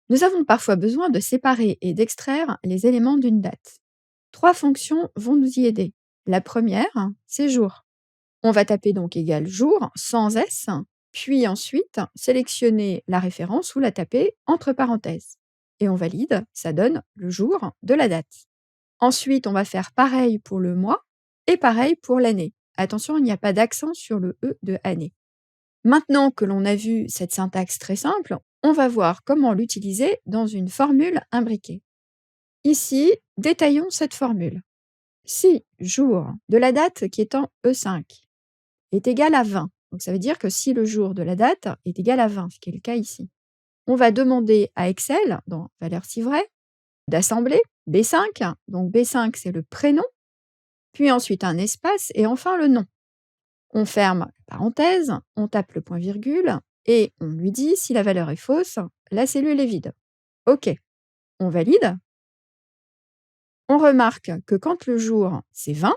Nous avons parfois besoin de séparer et d'extraire les éléments d'une date. Trois fonctions vont nous y aider. La première, c'est jour. On va taper donc égal jour sans S, puis ensuite sélectionner la référence ou la taper entre parenthèses. Et on valide, ça donne le jour de la date. Ensuite, on va faire pareil pour le mois et pareil pour l'année. Attention, il n'y a pas d'accent sur le E de année. Maintenant que l'on a vu cette syntaxe très simple, on va voir comment l'utiliser dans une formule imbriquée. Ici, détaillons cette formule. Si jour de la date qui est en E5 est égal à 20, donc ça veut dire que si le jour de la date est égal à 20, ce qui est le cas ici, on va demander à Excel, dans valeur si vrai, d'assembler B5, donc B5 c'est le prénom, puis ensuite un espace et enfin le nom. On ferme la parenthèse, on tape le point virgule et on lui dit si la valeur est fausse, la cellule est vide. OK, on valide. On remarque que quand le jour c'est 20,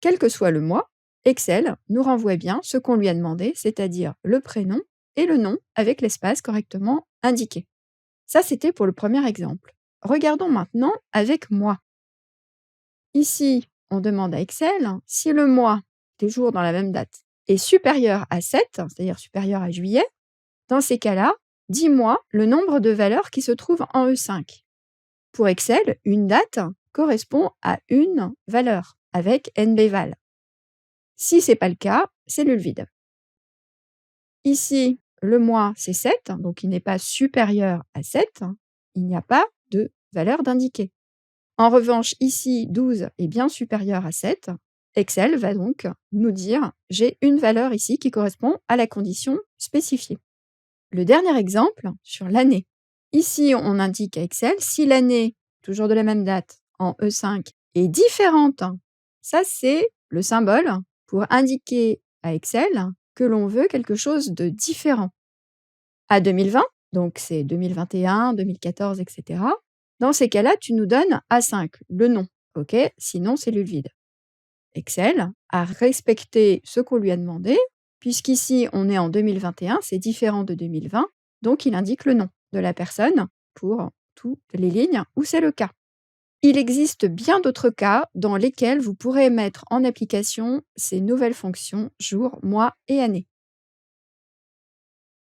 quel que soit le mois, Excel nous renvoie bien ce qu'on lui a demandé, c'est-à-dire le prénom et le nom avec l'espace correctement indiqué. Ça, c'était pour le premier exemple. Regardons maintenant avec mois. Ici, on demande à Excel si le mois, des jours dans la même date, est supérieur à 7, c'est-à-dire supérieur à juillet. Dans ces cas-là, dis-moi le nombre de valeurs qui se trouvent en E5. Pour Excel, une date correspond à une valeur avec nbval. Si ce n'est pas le cas, cellule vide. Ici, le mois, c'est 7, donc il n'est pas supérieur à 7. Il n'y a pas de valeur d'indiquer. En revanche, ici, 12 est bien supérieur à 7. Excel va donc nous dire « j'ai une valeur ici qui correspond à la condition spécifiée ». Le dernier exemple, sur l'année. Ici, on indique à Excel si l'année, toujours de la même date, en E5, est différente. Ça, c'est le symbole pour indiquer à Excel que l'on veut quelque chose de différent. À 2020, donc c'est 2021, 2014, etc. Dans ces cas-là, tu nous donnes A5, le nom. OK, sinon, cellule vide. Excel a respecté ce qu'on lui a demandé, puisqu'ici, on est en 2021, c'est différent de 2020, donc il indique le nom de la personne pour toutes les lignes où c'est le cas. Il existe bien d'autres cas dans lesquels vous pourrez mettre en application ces nouvelles fonctions jour, mois et année.